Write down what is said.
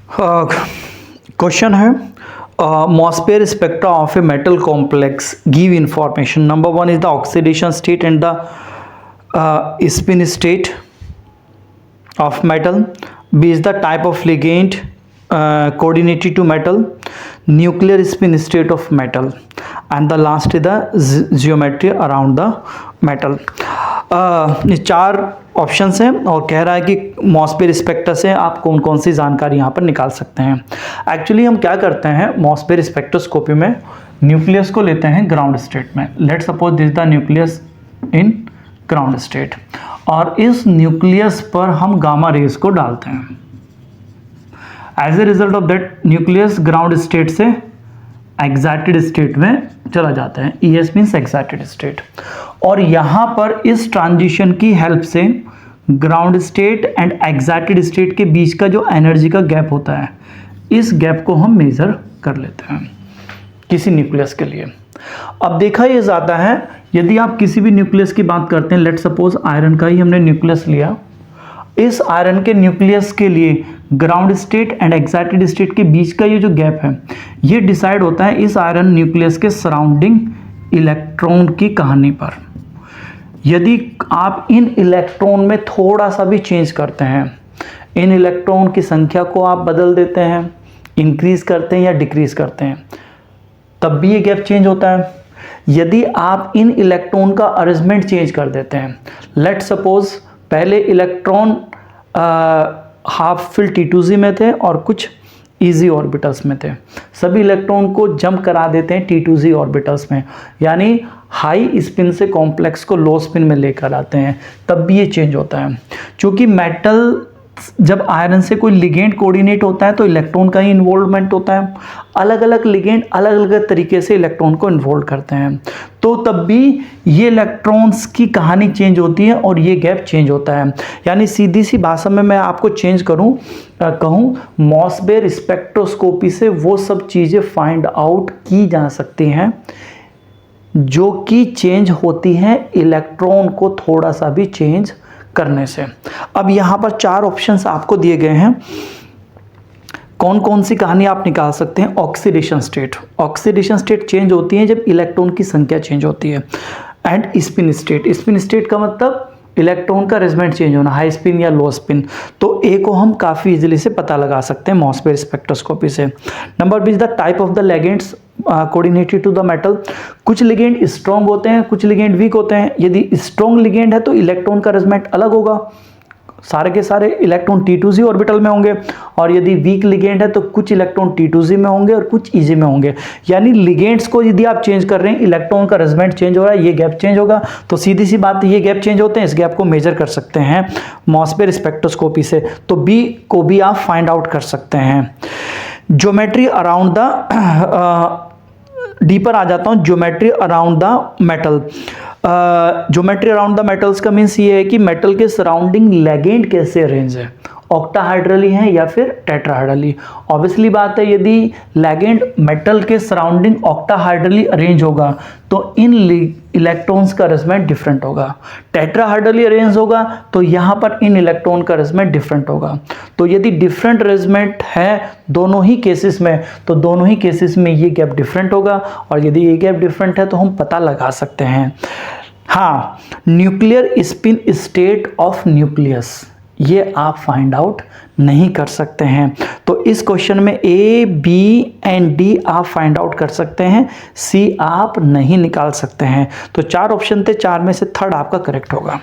Question है Mossbauer spectra of a metal complex give information. Number 1 is the oxidation state and the spin state of metal. B is the type of ligand coordinated to metal, nuclear spin state of metal, and the last is the geometry around the metal. ये चार options हैं और कह रहा है कि मॉस्फेयर spectra से आप कौन कौन सी जानकारी यहाँ पर निकाल सकते हैं. एक्चुअली हम क्या करते हैं मॉस्फेयर स्पेक्ट्रोस्कोपी में, न्यूक्लियस को लेते हैं ग्राउंड स्टेट में. Let suppose this the nucleus in ground state, और इस न्यूक्लियस पर हम गामा रेज को डालते हैं. As a result of that nucleus ground state से एक्साइटेड स्टेट में चला जाता है. ES means excited state. और यहाँ पर इस ट्रांजिशन की हेल्प से ground state and excited state के बीच का जो एनर्जी का गैप होता है, इस गैप को हम मेजर कर लेते हैं किसी न्यूक्लियस के लिए. अब देखा ये जाता है यदि आप किसी भी न्यूक्लियस की बात करते हैं, लेट सपोज आयरन का ही हमने न्यूक्लियस लिया, इस आयरन के न्यूक्लियस के लिए ground state and excited state के बीच का ये जो गैप है, ये डिसाइड होता है इस आयरन न्यूक्लियस के सराउंडिंग इलेक्ट्रॉन की कहानी पर. यदि आप इन इलेक्ट्रॉन में थोड़ा सा भी चेंज करते हैं, इन इलेक्ट्रॉन की संख्या को आप बदल देते हैं, इंक्रीज करते हैं या डिक्रीज करते हैं, तब भी ये गैप चेंज होता है. यदि आप इन इलेक्ट्रॉन का अरेंजमेंट चेंज कर देते हैं, लेट सपोज पहले इलेक्ट्रॉन हाफ फिल T2Z में थे और कुछ इजी ऑर्बिटल्स में थे, सभी इलेक्ट्रॉन को जंप करा देते हैं T2Z ऑर्बिटल्स में, यानी हाई स्पिन से कॉम्प्लेक्स को लो स्पिन में लेकर आते हैं, तब भी ये चेंज होता है. क्योंकि मेटल जब आयरन से कोई लिगेंड कोऑर्डिनेट होता है तो इलेक्ट्रॉन का ही इन्वॉल्वमेंट होता है. अलग अलग लिगेंड अलग अलग तरीके से इलेक्ट्रॉन को इन्वॉल्व करते हैं, तो तब भी ये इलेक्ट्रॉन्स की कहानी चेंज होती है और ये गैप चेंज होता है. यानी सीधी सी भाषा में मैं आपको चेंज कहूँ मॉस्फेयर स्पेक्ट्रोस्कोपी से वो सब चीज़ें फाइंड आउट की जा सकती हैं जो कि चेंज होती हैं इलेक्ट्रॉन को थोड़ा सा भी चेंज करने से. अब यहाँ पर चार ऑप्शंस आपको दिए गए हैं, कौन कौन सी कहानी आप निकाल सकते हैं. Oxidation state, oxidation state change होती है जब इलेक्ट्रॉन की संख्या चेंज होती है. And spin state, spin state का मतलब इलेक्ट्रॉन का अरेंजमेंट चेंज होना, हाई स्पिन या लो स्पिन. तो ए को हम काफ़ी इजीली से पता लगा सकते हैं मॉस्फेयर स्पेक्ट्रोस्कोपी से. Number B is the type of the ligands coordinated to the metal. कुछ लिगेंड स्ट्रॉन्ग होते हैं, कुछ लिगेंड वीक होते हैं. यदि स्ट्रॉन्ग लिगेंड है तो इलेक्ट्रॉन का अरेंजमेंट अलग होगा, सारे के सारे इलेक्ट्रॉन T2Z ऑर्बिटल में होंगे, और यदि वीक लिगेंड है तो कुछ इलेक्ट्रॉन T2Z में होंगे और कुछ EZ में होंगे. यानी लिगेंड्स को यदि आप चेंज कर रहे हैं, इलेक्ट्रॉन का अरेंजमेंट चेंज हो रहा है, ये गैप चेंज होगा. तो सीधी सी बात, ये गैप चेंज होते हैं, इस गैप को मेजर कर सकते हैं मॉस्फेयर स्पेक्ट्रोस्कोपी से. तो बी को भी आप फाइंड आउट कर सकते हैं. ज्योमेट्री अराउंड द डी पर आ जाता हूँ. Geometry around the metal. Geometry around the metals का मीन्स ये है कि मेटल के सराउंडिंग लिगेंड कैसे अरेंज है, ऑक्टाहाइड्रली है या फिर टेट्राहाइड्रली. ऑब्वियसली बात है यदि लिगेंड मेटल के सराउंडिंग ऑक्टाहाइड्रली अरेंज होगा तो इन इलेक्ट्रॉन्स का अरेंजमेंट डिफरेंट होगा. टेट्राहाइड्रली अरेंज होगा तो यहाँ पर इन इलेक्ट्रॉन का अरेंजमेंट डिफरेंट होगा. तो यदि डिफरेंट अरेंजमेंट है दोनों ही केसेस में, तो दोनों ही केसेस में ये गैप डिफरेंट होगा, और यदि ये गैप डिफरेंट है तो हम पता लगा सकते हैं. हाँ, nuclear spin state of nucleus, ये आप फाइंड आउट नहीं कर सकते हैं. तो इस क्वेश्चन में A, B एंड D आप फाइंड आउट कर सकते हैं, C आप नहीं निकाल सकते हैं. तो चार ऑप्शन थे, चार में से थर्ड आपका करेक्ट होगा.